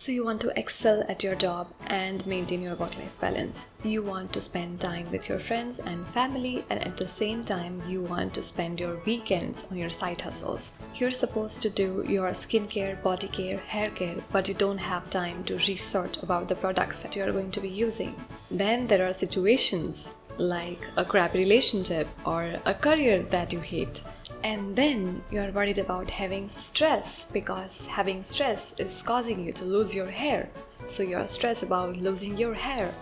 So you want to excel at your job and maintain your work-life balance. You want to spend time with your friends and family, and at the same time you want to spend your weekends on your side hustles. You're supposed to do your skincare, body care, hair care, but you don't have time to research about the products that you're going to be using. Then there are situations like a crappy relationship or a career that you hate. And then you're worried about having stress because having stress is causing you to lose your hair. So you're stressed about losing your hair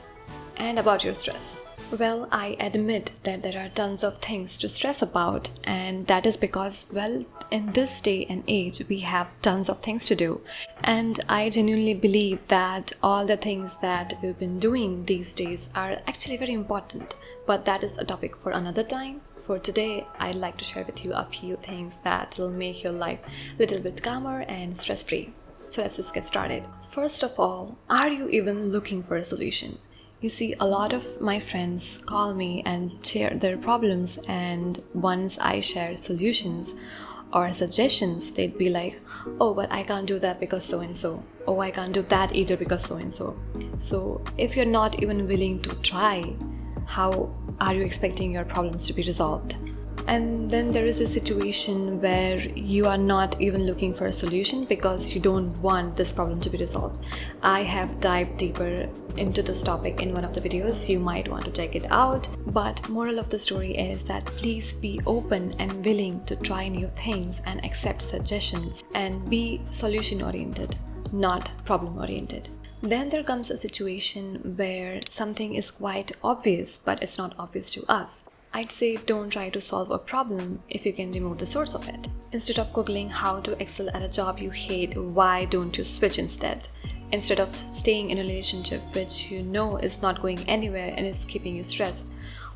and about your stress. Well, I admit that there are tons of things to stress about, and that is because, well, in this day and age, we have tons of things to do. And I genuinely believe that all the things that we've been doing these days are actually very important. But that is a topic for another time. For today, I'd like to share with you a few things that will make your life a little bit calmer and stress-free. So let's just get started. First of all, are you even looking for a solution? You see, a lot of my friends call me and share their problems, and once I share solutions or suggestions, they'd be like, oh, but I can't do that because so-and-so. Oh, I can't do that either because so-and-so. So if you're not even willing to try, how are you expecting your problems to be resolved? And then there is a situation where you are not even looking for a solution because you don't want this problem to be resolved. I have dived deeper into this topic in one of the videos. You might want to check it out. But moral of the story is that please be open and willing to try new things and accept suggestions and be solution oriented, not problem oriented. Then there comes a situation where something is quite obvious, but it's not obvious to us. I'd say don't try to solve a problem if you can remove the source of it. Instead of Googling how to excel at a job you hate, why don't you switch instead? Instead of staying in a relationship which you know is not going anywhere and is keeping you stressed,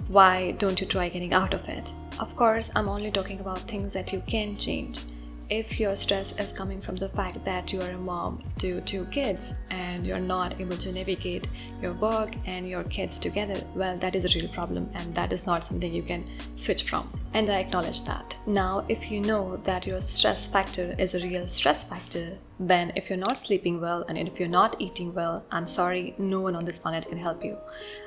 why don't you try getting out of it? Of course, I'm only talking about things that you can change. If your stress is coming from the fact that you are a mom to 2 kids and you're not able to navigate your work and your kids together, well, that is a real problem and that is not something you can switch from. And I acknowledge that. Now, if you know that your stress factor is a real stress factor, then if you're not sleeping well and if you're not eating well, I'm sorry, no one on this planet can help you.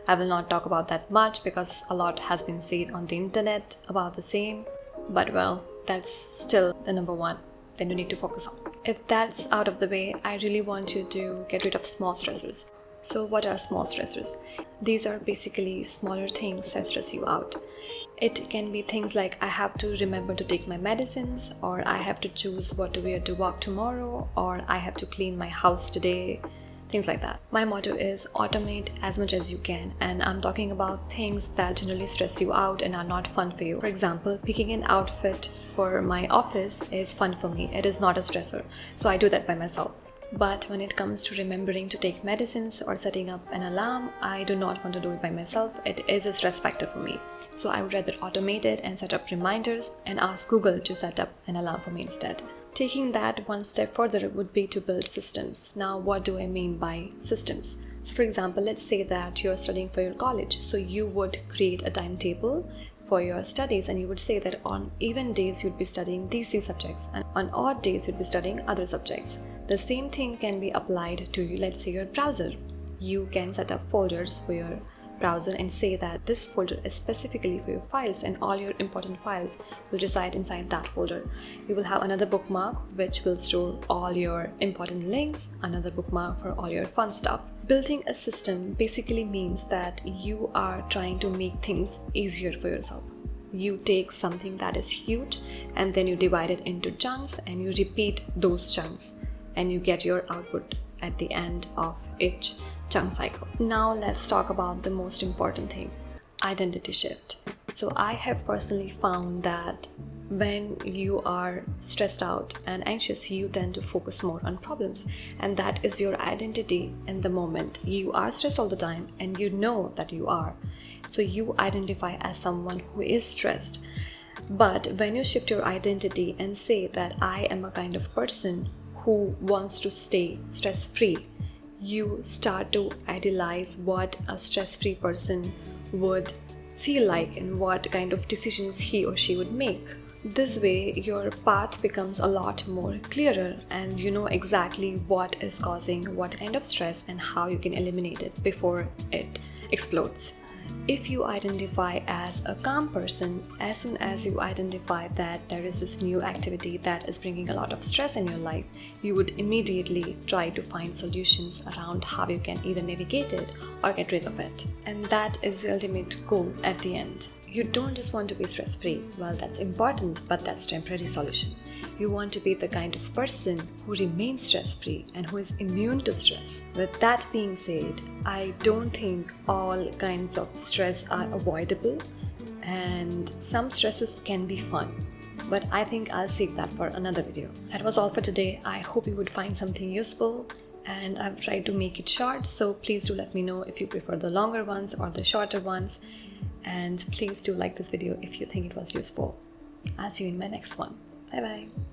I will not talk about that much because a lot has been said on the internet about the same, but well, that's still the number one that you need to focus on. If that's out of the way, I really want you to get rid of small stressors. So what are small stressors? These are basically smaller things that stress you out. It can be things like I have to remember to take my medicines, or I have to choose what to wear to work tomorrow, or I have to clean my house today. Things like that. My motto is automate as much as you can, and I'm talking about things that generally stress you out and are not fun for you. For example, picking an outfit for my office is fun for me. It is not a stressor, so I do that by myself. But when it comes to remembering to take medicines or setting up an alarm, I do not want to do it by myself. It is a stress factor for me. So I would rather automate it and set up reminders and ask Google to set up an alarm for me instead. Taking that one step further would be to build systems. Now, what do I mean by systems? So for example, let's say that you're studying for your college. So you would create a timetable for your studies and you would say that on even days you'd be studying these 3 subjects and on odd days you'd be studying other subjects. The same thing can be applied to, let's say, your browser. You can set up folders for your browser and say that this folder is specifically for your files and all your important files will reside inside that folder. You will have another bookmark which will store all your important links, another bookmark for all your fun stuff. Building a system basically means that you are trying to make things easier for yourself. You take something that is huge and then you divide it into chunks and you repeat those chunks and you get your output at the end of each chunk cycle. Now let's talk about the most important thing, identity shift. So I have personally found that when you are stressed out and anxious, you tend to focus more on problems, and that is your identity in the moment. You are stressed all the time and you know that you are. So you identify as someone who is stressed. But when you shift your identity and say that I am a kind of person who wants to stay stress-free, you start to idealize what a stress-free person would feel like and what kind of decisions he or she would make. This way, your path becomes a lot more clearer and you know exactly what is causing what kind of stress and how you can eliminate it before it explodes. If you identify as a calm person, as soon as you identify that there is this new activity that is bringing a lot of stress in your life, you would immediately try to find solutions around how you can either navigate it or get rid of it. And that is the ultimate goal at the end. You don't just want to be stress-free. Well, that's important, but that's temporary solution. You want to be the kind of person who remains stress-free and who is immune to stress. With that being said, I don't think all kinds of stress are avoidable, and some stresses can be fun. But I think I'll save that for another video. That was all for today. I hope you would find something useful, and I've tried to make it short, so please do let me know if you prefer the longer ones or the shorter ones. And please do like this video if you think it was useful. I'll see you in my next one. Bye bye.